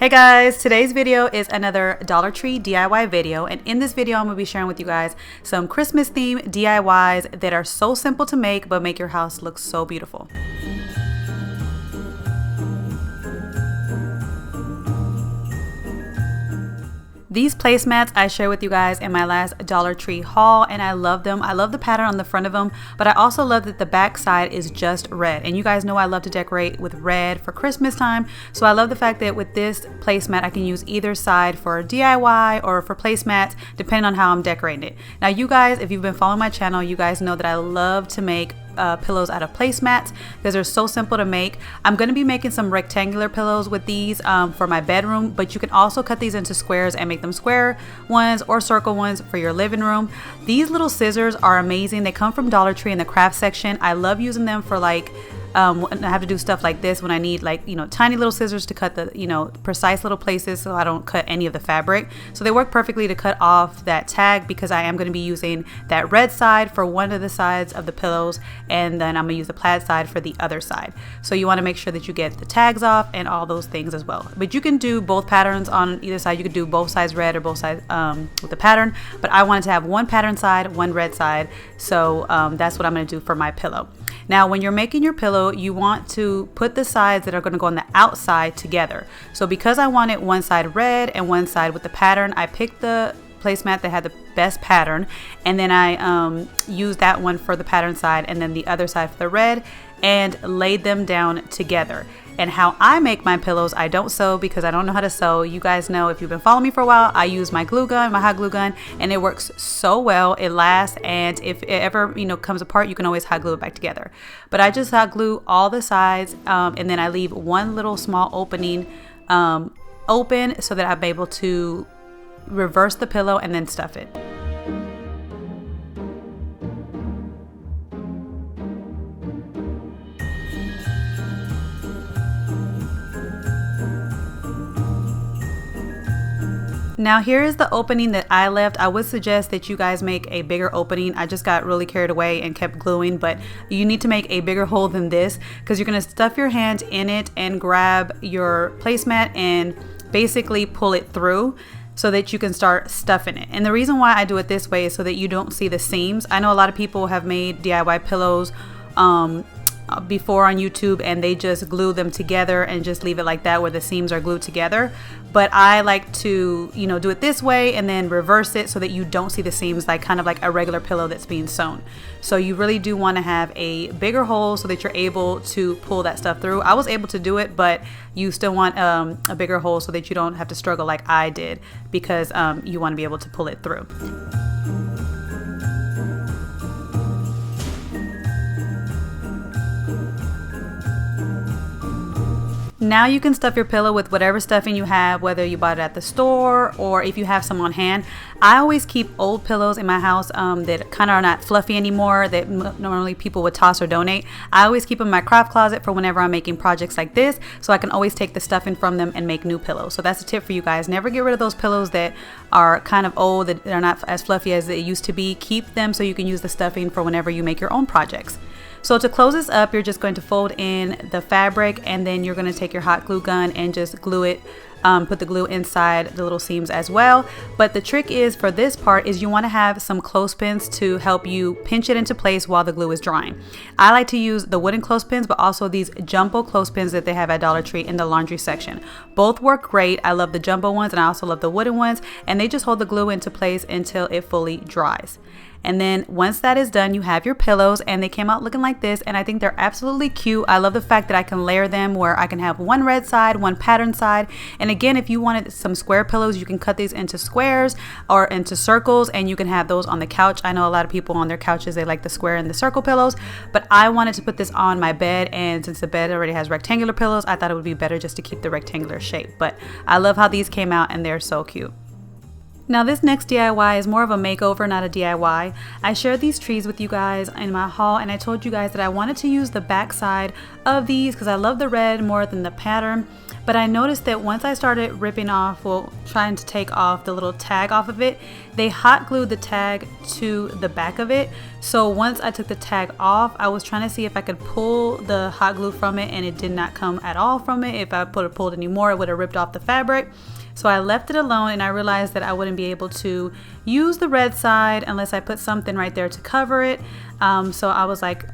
Hey guys, today's video is another Dollar Tree DIY video, and in this video I'm going to be sharing with you guys some Christmas themed DIYs that are so simple to make but make your house look so beautiful. These placemats I shared with you guys in my last Dollar Tree haul, and I love them. I love the pattern on the front of them, but I also love that the back side is just red. And you guys know I love to decorate with red for Christmas time, so I love the fact that with this placemat I can use either side for DIY or for placemats, depending on how I'm decorating it. Now you guys, if you've been following my channel, you guys know that I love to make pillows out of placemats because they're so simple to make. I'm going to be making some rectangular pillows with these for my bedroom, but you can also cut these into squares and make them square ones or circle ones for your living room. These little scissors are amazing. They come from Dollar Tree in the craft section. I love using them for like when I have to do stuff like this, when I need like, tiny little scissors to cut the, precise little places so I don't cut any of the fabric. So they work perfectly to cut off that tag because I am going to be using that red side for one of the sides of the pillows, and then I'm going to use the plaid side for the other side. So you want to make sure that you get the tags off and all those things as well. But you can do both patterns on either side. You could do both sides red or both sides with the pattern, but I wanted to have one pattern side, one red side. So that's what I'm going to do for my pillow. Now, when you're making your pillow, you want to put the sides that are going to go on the outside together. So because I wanted one side red and one side with the pattern, I picked the placemat that had the best pattern, and then I used that one for the pattern side and then the other side for the red, and laid them down together. And how I make my pillows, I don't sew because I don't know how to sew. You guys know, if you've been following me for a while, I use my glue gun, my hot glue gun, and it works so well. It lasts, and if it ever comes apart, you can always hot glue it back together. But I just hot glue all the sides, and then I leave one little small opening open so that I'm able to reverse the pillow and then stuff it. Now here is the opening that I left. I would suggest that you guys make a bigger opening. I just got really carried away and kept gluing, but you need to make a bigger hole than this because you're going to stuff your hand in it and grab your placemat and basically pull it through so that you can start stuffing it. And the reason why I do it this way is so that you don't see the seams. I know a lot of people have made DIY pillows before on YouTube, and they just glue them together and just leave it like that where the seams are glued together. But I like to do it this way and then reverse it so that you don't see the seams, like kind of like a regular pillow that's being sewn. So you really do want to have a bigger hole so that you're able to pull that stuff through. I was able to do it, but you still want a bigger hole so that you don't have to struggle like I did, because you want to be able to pull it through. Now you can stuff your pillow with whatever stuffing you have, whether you bought it at the store or if you have some on hand. I always keep old pillows in my house that kind of are not fluffy anymore, that normally people would toss or donate. I always keep them in my craft closet for whenever I'm making projects like this, so I can always take the stuffing from them and make new pillows. So that's a tip for you guys. Never get rid of those pillows that are kind of old, that are not as fluffy as they used to be. Keep them so you can use the stuffing for whenever you make your own projects. So to close this up, you're just going to fold in the fabric, and then you're going to take your hot glue gun and just glue it, put the glue inside the little seams as well. But the trick is, for this part, is you want to have some clothespins to help you pinch it into place while the glue is drying. I like to use the wooden clothespins, but also these jumbo clothespins that they have at Dollar Tree in the laundry section. Both work great. I love the jumbo ones, and I also love the wooden ones, and they just hold the glue into place until it fully dries. And then once that is done, you have your pillows, and they came out looking like this, and I think they're absolutely cute. I love the fact that I can layer them where I can have one red side, one pattern side. And again, if you wanted some square pillows, you can cut these into squares or into circles, and you can have those on the couch. I know a lot of people on their couches, they like the square and the circle pillows, but I wanted to put this on my bed, and since the bed already has rectangular pillows, I thought it would be better just to keep the rectangular shape. But I love how these came out, and they're so cute. Now this next DIY is more of a makeover, not a DIY. I shared these trees with you guys in my haul, and I told you guys that I wanted to use the back side of these because I love the red more than the pattern. But I noticed that once I started ripping off, well, trying to take off the little tag off of it, they hot glued the tag to the back of it. So once I took the tag off, I was trying to see if I could pull the hot glue from it, and it did not come at all from it. If I pulled any more, it would have ripped off the fabric. So I left it alone, and I realized that I wouldn't be able to use the red side unless I put something right there to cover it. So I was like,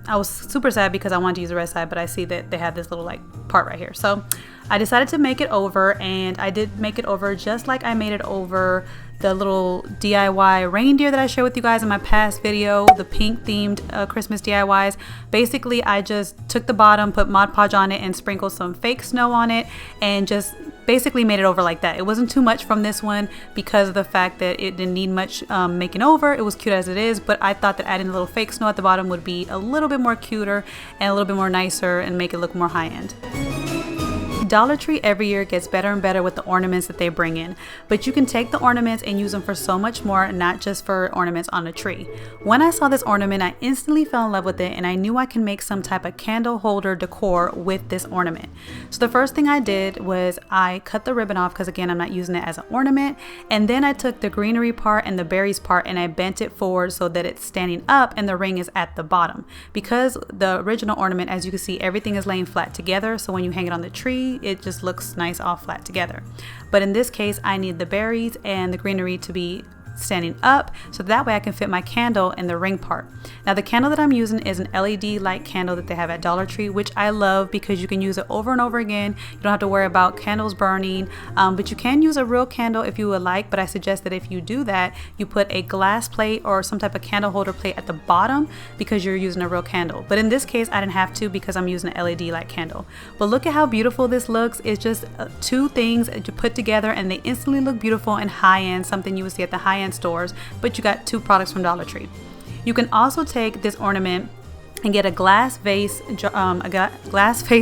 I was super sad because I wanted to use the red side, but I see that they had this little like part right here. So I decided to make it over, and I did make it over just like I made it over the little DIY reindeer that I shared with you guys in my past video, the pink themed Christmas DIYs. Basically, I just took the bottom, put Mod Podge on it, and sprinkled some fake snow on it, and just basically made it over like that. It wasn't too much from this one because of the fact that it didn't need much making over. It was cute as it is, but I thought that adding a little fake snow at the bottom would be a little bit more cuter and a little bit more nicer and make it look more high-end. Dollar Tree every year gets better and better with the ornaments that they bring in, but you can take the ornaments and use them for so much more, not just for ornaments on a tree. When I saw this ornament, I instantly fell in love with it, and I knew I can make some type of candle holder decor with this ornament. So the first thing I did was I cut the ribbon off, because again, I'm not using it as an ornament, and then I took the greenery part and the berries part and I bent it forward so that it's standing up and the ring is at the bottom. Because the original ornament, as you can see, everything is laying flat together, so when you hang it on the tree, it just looks nice all flat together. But in this case, I need the berries and the greenery to be standing up, so that way I can fit my candle in the ring part. Now the candle that I'm using is an LED light candle that they have at Dollar Tree, which I love because you can use it over and over again. You don't have to worry about candles burning, but you can use a real candle if you would like, but I suggest that if you do that, you put a glass plate or some type of candle holder plate at the bottom because you're using a real candle. But in this case, I didn't have to because I'm using an LED light candle. But look at how beautiful this looks. It's just two things that you put together and they instantly look beautiful and high-end, something you would see at the high-end stores, but you got two products from Dollar Tree. You can also take this ornament and get a glass vase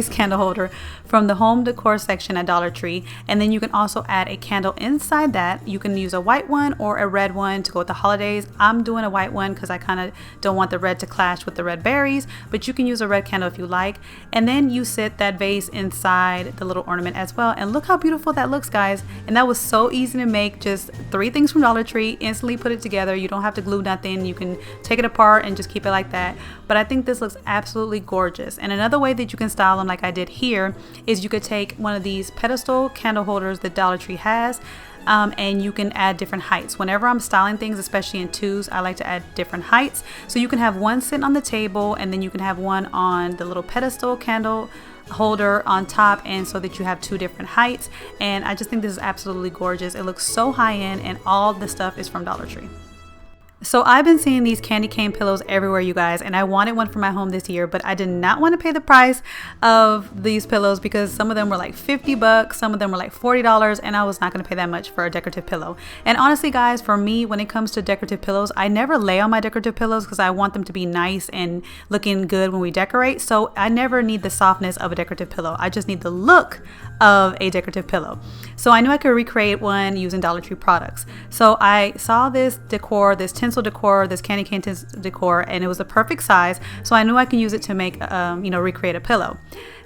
candle holder from the home decor section at Dollar Tree, and then you can also add a candle inside that. You can use a white one or a red one to go with the holidays. I'm doing a white one because I kind of don't want the red to clash with the red berries, but you can use a red candle if you like. And then you sit that vase inside the little ornament as well, and look how beautiful that looks, guys. And that was so easy to make, just 3 things from Dollar Tree, instantly put it together. You don't have to glue nothing, you can take it apart and just keep it like that. But I think this looks absolutely gorgeous. And another way that you can style them like I did here is you could take one of these pedestal candle holders that Dollar Tree has, and you can add different heights. Whenever I'm styling things, especially in twos, I like to add different heights. So you can have one sitting on the table, and then you can have one on the little pedestal candle holder on top, and so that you have 2 different heights. And I just think this is absolutely gorgeous. It looks so high-end, and all the stuff is from Dollar Tree. So I've been seeing these candy cane pillows everywhere, you guys, and I wanted one for my home this year, but I did not want to pay the price of these pillows because some of them were like 50 bucks, some of them were like $40, and I was not going to pay that much for a decorative pillow. And honestly, guys, for me, when it comes to decorative pillows, I never lay on my decorative pillows because I want them to be nice and looking good when we decorate. So I never need the softness of a decorative pillow. I just need the look of a decorative pillow. So I knew I could recreate one using Dollar Tree products. So I saw this decor, this tinsel decor, this candy cane tinsel decor, and it was the perfect size. So I knew I can use it to make, recreate a pillow.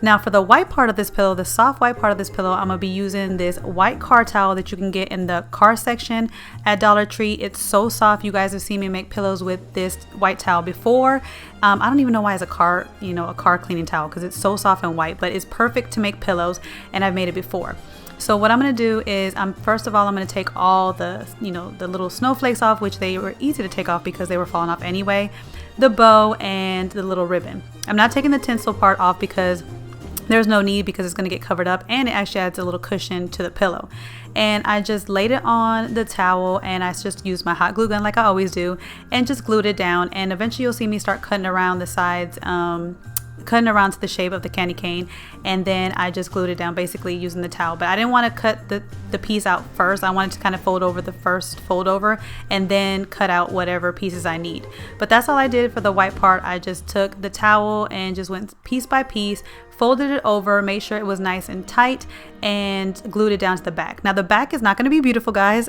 Now for the white part of this pillow, the soft white part of this pillow, I'm gonna be using this white car towel that you can get in the car section at Dollar Tree. It's so soft. You guys have seen me make pillows with this white towel before. I don't even know why it's a car cleaning towel, because it's so soft and white, but it's perfect to make pillows, and I've made it before. So what I'm going to do is first of all, I'm going to take all the, the little snowflakes off, which they were easy to take off because they were falling off anyway, the bow and the little ribbon. I'm not taking the tinsel part off because there's no need, because it's going to get covered up, and it actually adds a little cushion to the pillow. And I just laid it on the towel, and I just used my hot glue gun like I always do, and just glued it down. And eventually you'll see me start cutting around the sides, cutting around to the shape of the candy cane, and then I just glued it down basically using the towel. But I didn't want to cut the piece out first. I wanted to kind of fold over the first fold over and then cut out whatever pieces I need. But that's all I did for the white part. I just took the towel and just went piece by piece, folded it over, made sure it was nice and tight, and glued it down to the back. Now the back is not going to be beautiful, guys.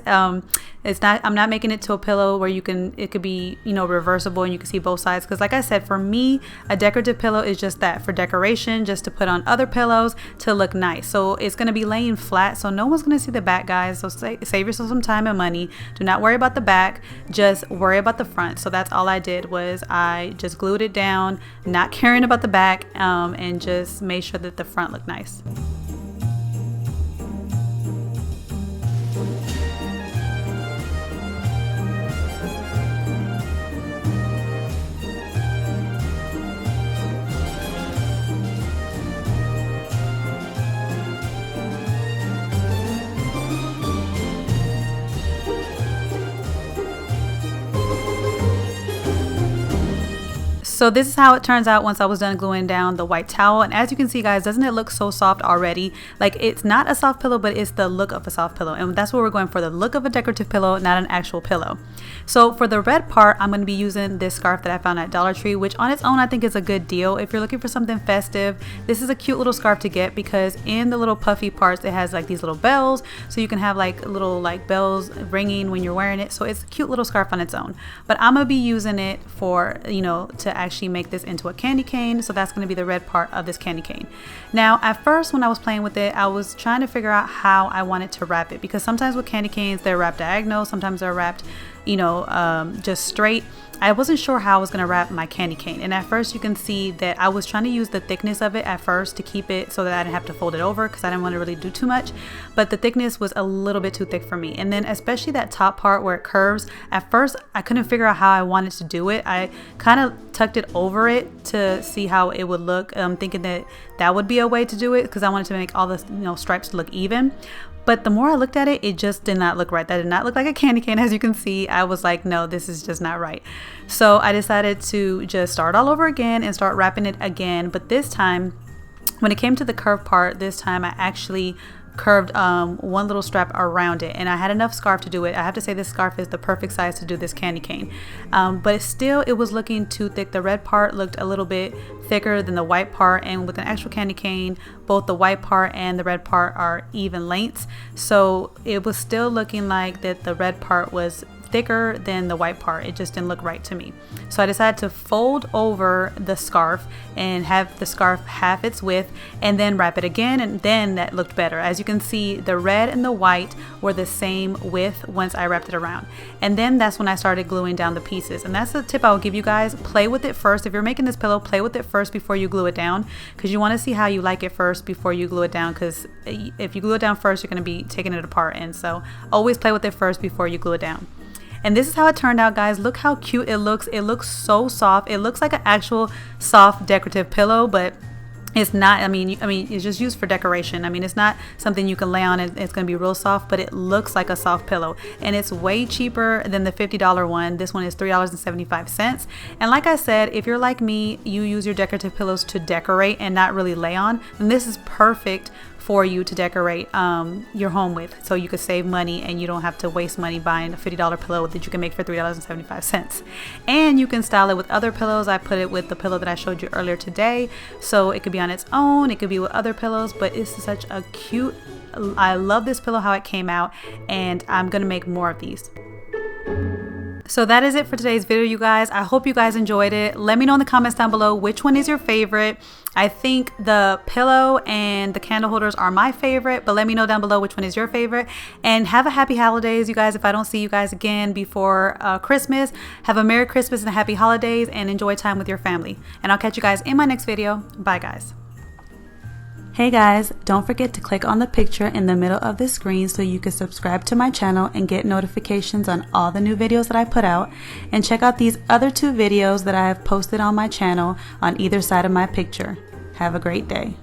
I'm not making it to a pillow where it could be, you know, reversible and you can see both sides. Because like I said, for me, a decorative pillow is just that, for decoration, just to put on other pillows to look nice. So it's going to be laying flat, so no one's going to see the back, guys. So save yourself some time and money. Do not worry about the back, just worry about the front. So that's all I did, was I just glued it down, not caring about the back, and just made sure that the front looked nice. So this is how it turns out once I was done gluing down the white towel. And as you can see, guys, doesn't it look so soft already? Like, it's not a soft pillow, but it's the look of a soft pillow. And that's what we're going for, the look of a decorative pillow, not an actual pillow. So for the red part, I'm going to be using this scarf that I found at Dollar Tree, which on its own I think is a good deal. If you're looking for something festive, this is a cute little scarf to get, because in the little puffy parts, it has like these little bells. So you can have like little like bells ringing when you're wearing it. So it's a cute little scarf on its own. But I'm going to be using it for, you know, to actually make this into a candy cane. So that's going to be the red part of this candy cane. Now, at first when I was playing with it, I was trying to figure out how I wanted to wrap it, because sometimes with candy canes, they're wrapped diagonal, sometimes they're wrapped, you know, just straight. I wasn't sure how I was going to wrap my candy cane, and at first you can see that I was trying to use the thickness of it at first to keep it so that I didn't have to fold it over, because I didn't want to really do too much, but the thickness was a little bit too thick for me. And then especially that top part where it curves, at first I couldn't figure out how I wanted to do it. I kind of tucked it over it to see how it would look, thinking that that would be a way to do it, because I wanted to make all the, you know, stripes look even. But the more I looked at it, it just did not look right. That did not look like a candy cane, as you can see. I was like, no, this is just not right. So I decided to just start all over again and start wrapping it again. But this time, when it came to the curved part, this time I actually curved one little strap around it, and I had enough scarf to do it. I have to say this scarf is the perfect size to do this candy cane, but it was looking too thick. The red part looked a little bit thicker than the white part, and with an actual candy cane, both the white part and the red part are even lengths, so it was still looking like that the red part was thicker than the white part. It just didn't look right to me. So I decided to fold over the scarf and have the scarf half its width, and then wrap it again, and then that looked better. As you can see, the red and the white were the same width once I wrapped it around. And then that's when I started gluing down the pieces. And that's the tip I will give you guys. Play with it first. If you're making this pillow, play with it first before you glue it down, because you want to see how you like it first before you glue it down, because if you glue it down first, you're going to be taking it apart. And so always play with it first before you glue it down. And this is how it turned out, guys. Look how cute it looks. It looks so soft. It looks like an actual soft decorative pillow, but it's not. I mean, it's just used for decoration. I mean, it's not something you can lay on and it's going to be real soft, but it looks like a soft pillow. And it's way cheaper than the $50 one. This one is $3.75. And like I said, if you're like me, you use your decorative pillows to decorate and not really lay on, then this is perfect for you to decorate your home with, so you could save money and you don't have to waste money buying a $50 pillow that you can make for $3.75. And you can style it with other pillows. I put it with the pillow that I showed you earlier today, so it could be on its own, it could be with other pillows, but it's such a cute, I love this pillow how it came out, and I'm gonna make more of these. So that is it for today's video, you guys. I hope you guys enjoyed it. Let me know in the comments down below which one is your favorite. I think the pillow and the candle holders are my favorite, but let me know down below which one is your favorite. And have a happy holidays, you guys. If I don't see you guys again before Christmas, have a Merry Christmas and a Happy Holidays, and enjoy time with your family. And I'll catch you guys in my next video. Bye, guys. Hey guys, don't forget to click on the picture in the middle of the screen so you can subscribe to my channel and get notifications on all the new videos that I put out. And check out these other 2 videos that I have posted on my channel on either side of my picture. Have a great day.